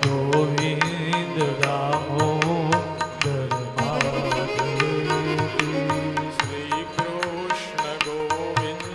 ગોવિંદ દામોદર શ્રી કૃષ્ણ ગોવિંદ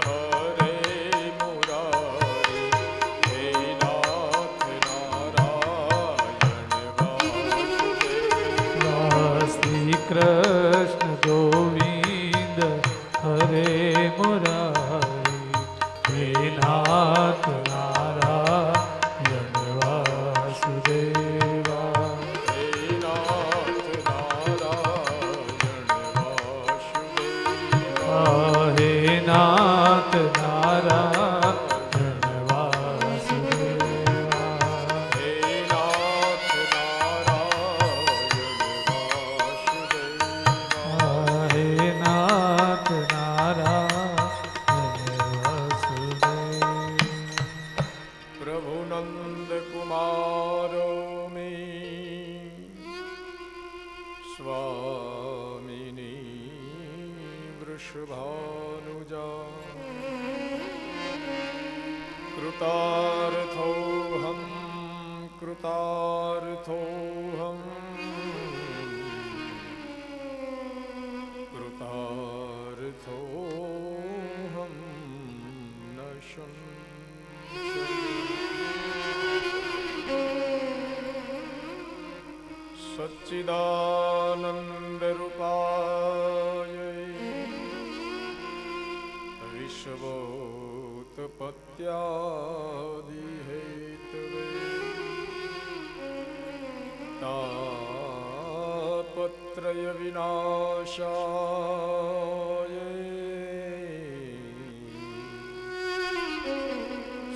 હરે મુરારી હે નાથ નારાયણ વાસુદેવ શ્રી કૃષ્ણ ગોવિંદ હરે મુરારી હે નાથ નારાયણ વાસુદેવા હે નાથ નારાયણ વાસુદેવ હે નાથ નારાયણ વાસુદેવા હે નાથ નારાયણ વાસુદેવ હે નાથ નારાયણ વાસુદેવ પ્રભુ નંદ કુમારો મે સ્વામિની વૃષભાનુજા કૃતાર્થોહમ કૃતાર્થોહમ કૃતાર્થોહમ ન સચ્ચિદાનંદ રૂપાય વિશ્વોત્પત્યાદિ હેતવે તાપત્રય વિનાશાય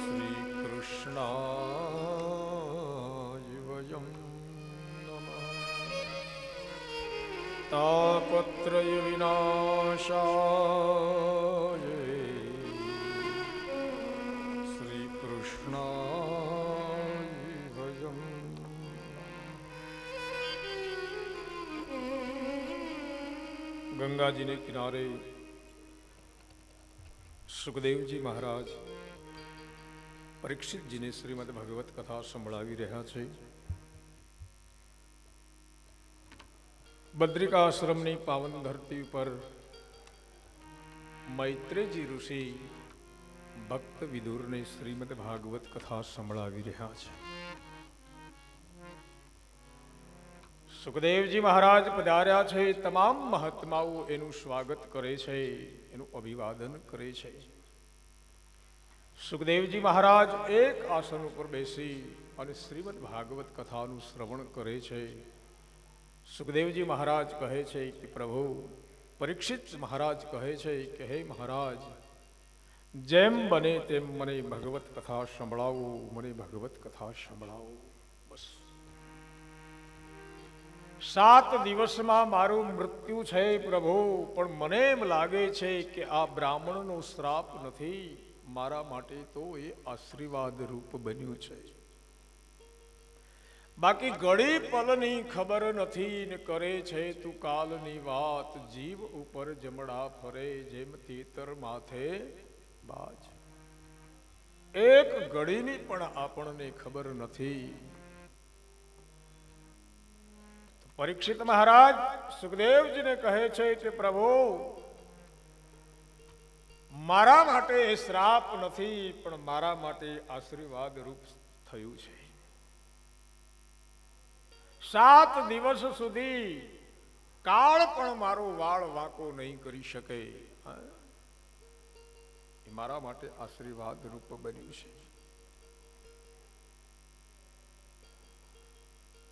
શ્રી કૃષ્ણાય વયમ તાપત્રય વિનાશાય શ્રી કૃષ્ણાય વયમ ગંગાજીને કિનારે સુખદેવજી મહારાજ પરીક્ષિતજીને શ્રીમદ ભગવત કથા સંભળાવી રહ્યા છે. બદ્રિકાશ્રમની પાવન ધરતી પર મૈત્રેયજી ઋષિ ભક્ત વિદુરને શ્રીમદ ભાગવત કથા સંભળાવી રહ્યા છે. સુખદેવજી મહારાજ પધાર્યા છે. તમામ મહાત્માઓ એનું સ્વાગત કરે છે, એનું અભિવાદન કરે છે. સુખદેવજી મહારાજ એક આસન ઉપર બેસી અને શ્રીમદ ભાગવત કથાનું શ્રવણ કરે છે. સુખદેવજી મહારાજ કહે છે કે પ્રભુ, પરીક્ષિત મહારાજ કહે છે કે હે મહારાજ, જેમ બને તેમ મને ભગવત કથા સંભળાવો, મને ભગવત કથા સંભળાવો. બસ 7 દિવસમાં મારું મૃત્યુ છે પ્રભુ, પણ મને એમ લાગે છે કે આ બ્રાહ્મણનો શ્રાપ નથી, મારા માટે તો એ આશીર્વાદ રૂપ બન્યું છે. બાકી ઘડી પલની ખબર નથી ને કરે છે તું કાલની વાત, જીવ ઉપર જમડા ફરે જેમ તીતર માથે બાજ. એક ઘડીની પણ આપણને ખબર નથી. પરીક્ષિત મહારાજ સુખદેવજીને કહે છે કે પ્રભુ, મારા માટે એ શ્રાપ નથી, પણ મારા માટે આશીર્વાદ રૂપ થયું છે. 7 દિવસ સુધી કાળ પણ મારો વાળ વાંકો નહીં કરી શકે, એ મારા માટે આશીર્વાદ રૂપ બન્યું છે.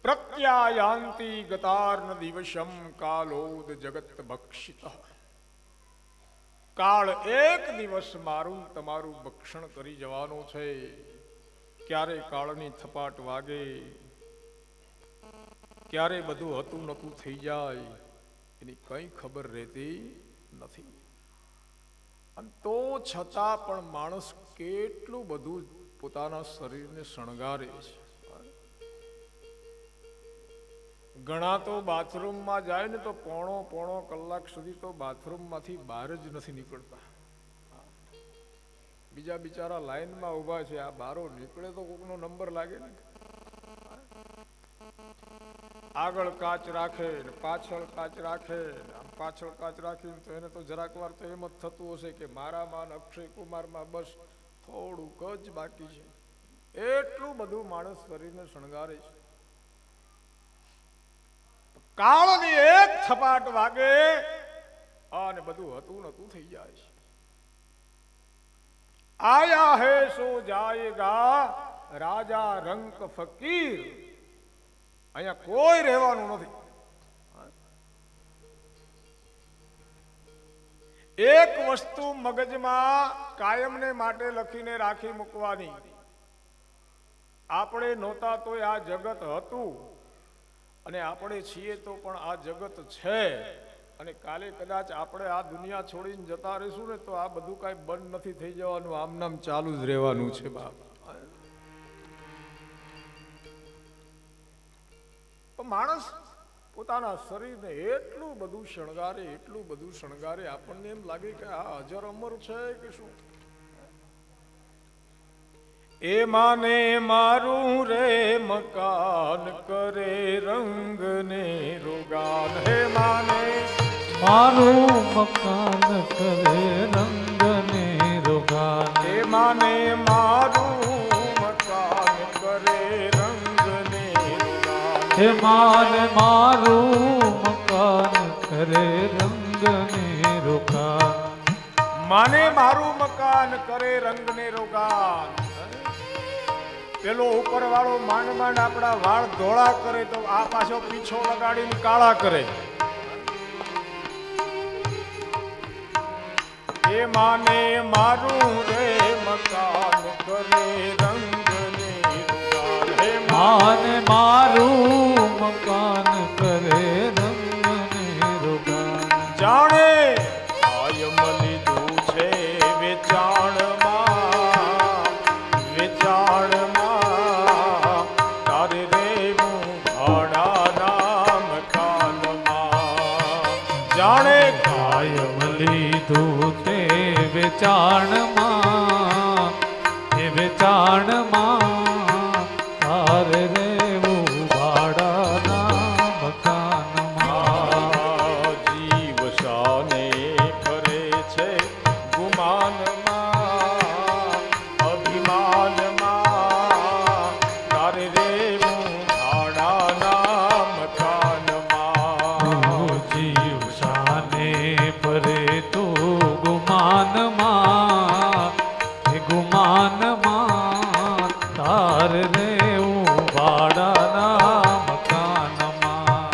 પ્રત્યાયાંતિ ગતાર્ન દિવસમ કાલોદ જગત ભક્ષિત. કાળ એક દિવસ મારું તમારું ભક્ષણ કરી જવાનો છે. ક્યારે કાળની થપાટ વાગે, ક્યારે બધું હતું નતું થઈ જાય, એની કઈ ખબર રહેતી નથી. અને તો છતાં પણ માણસ કેટલું બધું પોતાના શરીરને શણગારે છે. ઘણા તો બાથરૂમમાં જાય ને તો પોણો કલાક સુધી તો બાથરૂમમાંથી બહાર જ નથી નીકળતા. બીજા બિચારા લાઈનમાં ઊભા છે, આ બારો નીકળે તો કોકનો નંબર લાગે ને. આગળ કાચ રાખે ને પાછળ કાચ રાખે, આમ પાછળ કાચ રાખીને તો એને તો જરાક વાર તો એમ જ થતું હશે કે મારામાં અક્ષય કુમારમાં બસ થોડુંક જ બાકી છે. એટલું બધું માણસ શરીરને શણગારે છે. કાળની એક થપાટ વાગે અને બધું હતું નતું થઈ જાય છે. આયા હે સો જાયેગા રાજા રંક ફકીર. અહીંયા કોઈ રહેવાનું નથી. એક વસ્તુ મગજમાં કાયમને માટે લખીને રાખી મૂકવાની, આપણે નહોતા તોય આ જગત હતું અને આપણે છીએ તો પણ આ જગત છે. અને કાલે કદાચ આપણે આ દુનિયા છોડીને જતા રહીશું ને તો આ બધું કાંઈ બંધ નથી થઈ જવાનું, આમ નામ ચાલુ જ રહેવાનું છે બાપ. માણસ પોતાના શરીરને એટલું બધું શણગારે, એટલું બધું શણગારે, આપણને એમ લાગે કે આ અજર અમર છે કે શું. એ માને મારું રે મકાન કરે રંગ ને રોગાન. હે માને મારું મકાન કરે રંગ ને રોગાન. હે માને મારું મકાન કરે રંગ ને રોગાન. હે માને મારું મકાન કરે રંગ ને રોગાન. માને મારું મકાન કરે રંગ ને રોગાન. પેલો ઉપર વાળો માંડ માંડ આપણા વાળ ધોળા કરે તો આ પાછો પીછો લગાડીને કાળા કરે. એ માને મારું રે મકાન કરે રંગ ને રોગાન. હે માને મારું મકાન કરે રંગ ને રોગાન. જાણે કાયમ લીધું છે વેચાણમાં, વેચાણમાં તારે રેવું ભાડાના મકાનમાં. જાણે કાયમ લીધું તે વેચાણમાં, એ વેચાણમાં તારે રેવું ભાડાના મકાનમાં. જીવ શાને કરે છે ગુમાનમાં, અભિમાનમાં તારે રેવું ભાડાના મકાનમાં. જીવ શાને પરે તું ગુમાનમાં, એ ગુમાનમાં તાર રેવું ભાડાના મકાનમાં.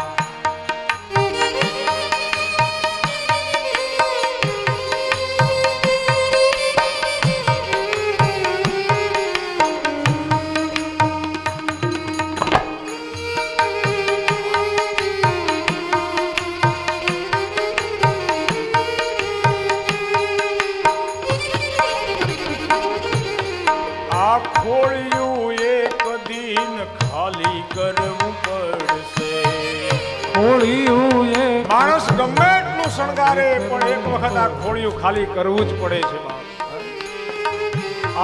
આ ખોળિયું એક દિન ખાલી કરવું પડશે. ખોળિયું એ માણસ ગમે એટલું શણગારે પણ એક વખત આ ખોળિયું ખાલી કરવું જ પડે છે બાપ.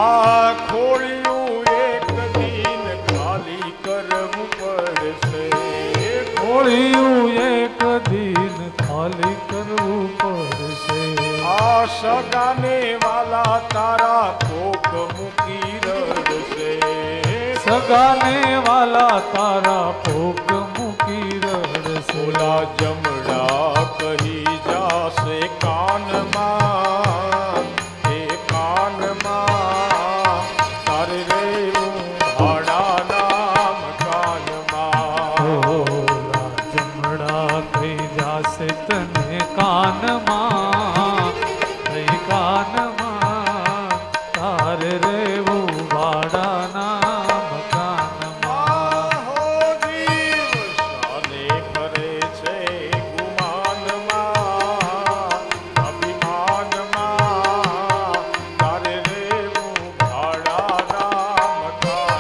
આ ખોળિયું એક દિન ખાલી કરવું પડશે. ખોળિયું એક દિન ખાલી કરવું પડશે. આ સગાને વાલા તારા કોક મૂકી રડશે. સગાને વાલા તારા ભોગ મૂકી રડશે. ઓલા જમડા કહી જાશે કાનમાં, એ કાનમાં તારે રેવું ભાડાના મકાનમાં. ઓલા જમણા થઈ જાશે તને કાનમાં, થઈ કાનમાં તારે રેવું ભાડાના મકાનમાં. આહો જીવ શાને કરે છે ગુમાનમાં, અભિમાનમાં તારે રેવું ભાડાના મકાનમાં.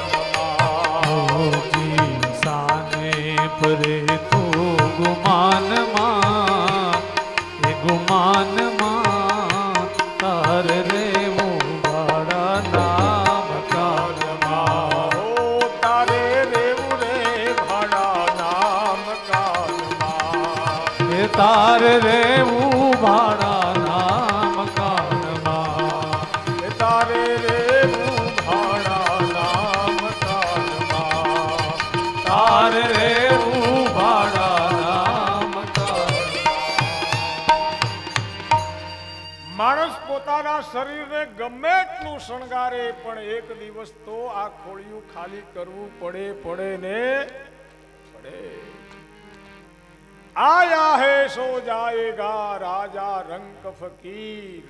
તારે રેવું ભાડાના મકાનમાં, તારે રેવું ભાડાના મકાનમાં, તારે રેવું ભાડાના મકાનમાં. માણસ પોતાના શરીરને ગમે એટલું શણગારે પણ એક દિવસ તો આ ખોળિયું ખાલી કરવું પડે ને પડે. આયા હે સો જાયેગા રાજા રંક ફકીર.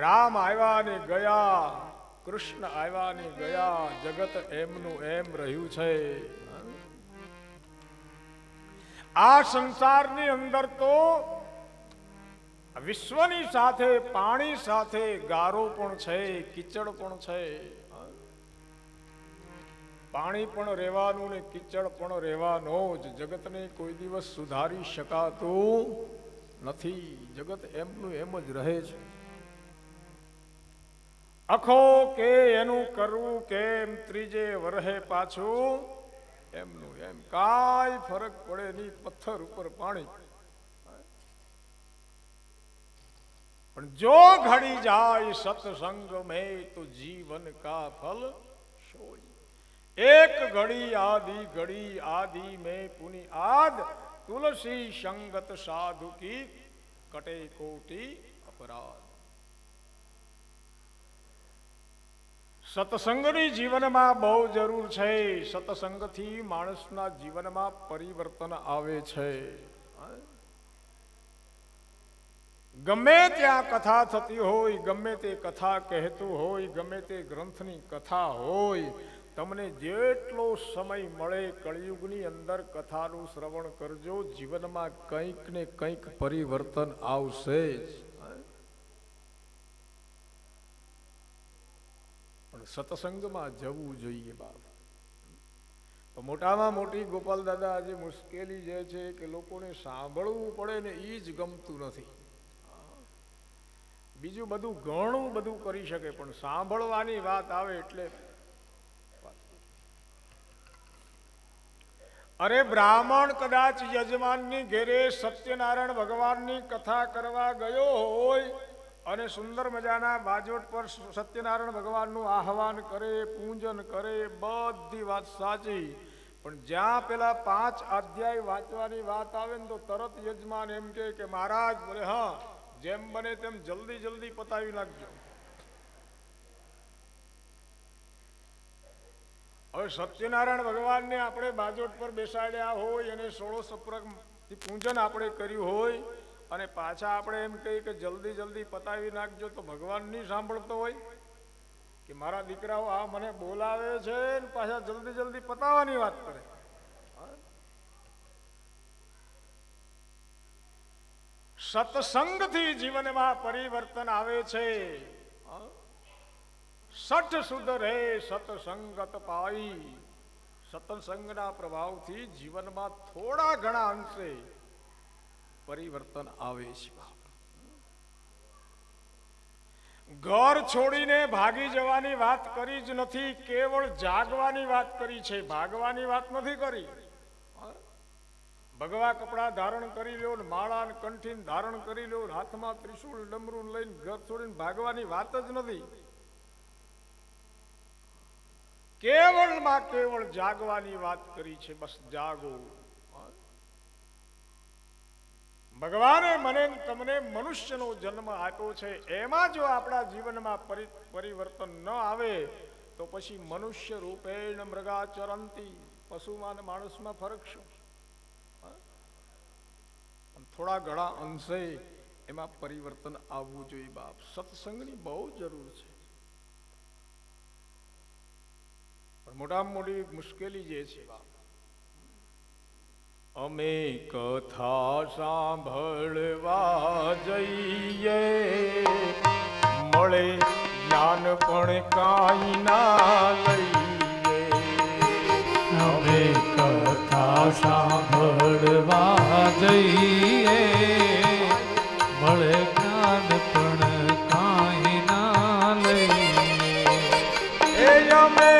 રામ આવ્યા ને ગયા, કૃષ્ણ આવ્યા ને ગયા, જગત એમનું એમ રહ્યું છે. આ સંસારની અંદર તો વિશ્વની સાથે પાણી સાથે ગારો પણ છે, કીચડ પણ છે. પાણી પણ રહેવાનું ને કીચડ પણ રહેવાનો જ. જગતને કોઈ દિવસ સુધારી શકાતું નથી. જગત એમનું એમ જ રહે છે. અખો કે એનું કરવું કેમ, ત્રીજે વરહે પાછું એમનું એમ. કાંઈ ફરક પડે નહીં પથ્થર ઉપર પાણી. પણ જો ઘડી જાય સત્સંગ મેં તો જીવન કા ફલ સોય. એક ઘડી आदि में पुनि आद, तुलसी संगत साधु की कटे कोटि अपराध. સત્સંગની જીવનમાં બહુ જરૂર છે. સત્સંગથી માણસના જીવનમાં પરિવર્તન આવે છે. ગમે ત્યાં કથા થતી હોય, ગમે તે કથા કહેતું હોય, ગમે તે ગ્રંથની કથા હોય, તમને જેટલો સમય મળે કળિયુગની અંદર કથાનું શ્રવણ કરજો. જીવનમાં કંઈક ને કંઈક પરિવર્તન આવશે જ. પણ સત્સંગમાં જવું જોઈએ બાપ. તો મોટામાં મોટી ગોપાલ દાદા આજે મુશ્કેલી જે છે કે લોકોને સાંભળવું પડે ને એ જ ગમતું નથી. બીજું બધું ઘણું બધું કરી શકે પણ સાંભળવાની વાત આવે એટલે. અરે બ્રાહ્મણ કદાચ યજમાનની ઘેરે સત્યનારાયણ ભગવાનની કથા કરવા ગયો હોય અને સુંદર મજાના બાજોટ પર સત્યનારાયણ ભગવાનનું આહવાન કરે, પૂજન કરે, બધી વાત સાચી. પણ જ્યાં પેલા 5 અધ્યાય વાંચવાની વાત આવે ને તો તરત યજમાન એમ કે મહારાજ બોલે હા, જેમ બને તેમ જલ્દી જલ્દી પતાવી નાખજો. હવે સત્યનારાયણ ભગવાનને આપણે બાજોટ પર બેસાડ્યા હોય અને 16 સપ્રકથી પૂજન આપણે કર્યું હોય અને પાછા આપણે એમ કહીએ કે જલ્દી જલ્દી પતાવી નાખજો, તો ભગવાન નહીં સાંભળતો હોય કે મારા દીકરાઓ આ મને બોલાવે છે ને પાછા જલ્દી જલ્દી પતાવવાની વાત કરે. સત્સંગથી જીવનમાં પરિવર્તન આવે છે. સઠ સુધરે સત્સંગત પાઈ. સત્સંગના પ્રભાવથી જીવનમાં થોડા ઘણા અંશે પરિવર્તન આવે છે. ઘર છોડીને ભાગી જવાની વાત કરી જ નથી, કેવળ જાગવાની વાત કરી છે, ભાગવાની વાત નથી કરી. ભગવા કપડા ધારણ કરી લો, માળા ને કંઠીને ધારણ કરી લો, હાથમાં ત્રિશૂળ ડમરું લઈને ઘર છોડીને ભાગવાની વાત જ નથી. કેવળમાં કેવળ જાગવાની વાત કરી છે. બસ જાગો. ભગવાને મને તમને મનુષ્યનો જન્મ આપ્યો છે, એમાં જો આપણા જીવનમાં પરિવર્તન ન આવે તો પછી મનુષ્ય રૂપેણ મૃગાચરંતી, પશુમાં અને માણસમાં ફરક શું? થોડા ઘણા અંશે એમાં પરિવર્તન આવવું જોઈએ બાપ. સત્સંગની બહુ જરૂર છે. પણ મોટામાં મોટી મુશ્કેલી જે છે બાપ, અમે કથા સાંભળવા જઈએ, મળે જ્ઞાન પણ કાંઈ ના લઈએ. અમે કથા સાંભળવા જઈએ, મળે જ્ઞાન પણ કાંઈ ના લઈએ. એ અમે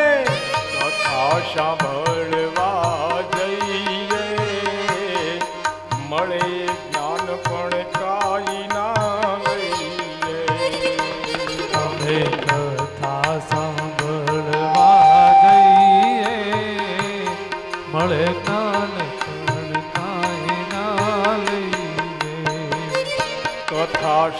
કથા સાંભળવા જઈએ, મળે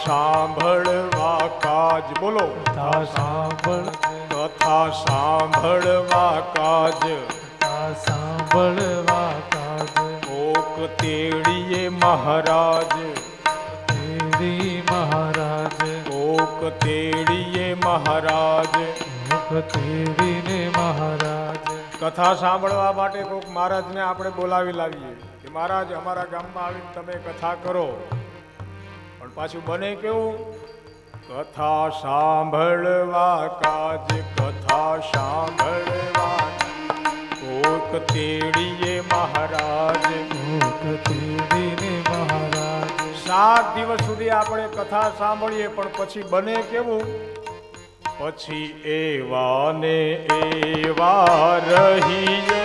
સાંભળવા કાજ બોલો કથા સાંભળ કથા સાંભળવા કાજ કથા સાંભળવા કાજ કોક તેડીએ મહારાજ તેડી મહારાજ કોક તેડીએ મહારાજ મુખ તેડીને મહારાજ કથા સાંભળવા માટે કોક મહારાજને આપણે બોલાવી લાવીએ કે મહારાજ અમારા ગામમાં આવીને તમે કથા કરો, પણ પાછું બને કેવું? કથા સાંભળવા કાજ કથા સાંભળવા કોક તેડીએ મહારાજ મુખ તેડીને મહારાજ 7 દિવસ સુધી આપણે કથા સાંભળીએ, પણ પછી બને કેવું? પછી એવા ને એવા રહીએ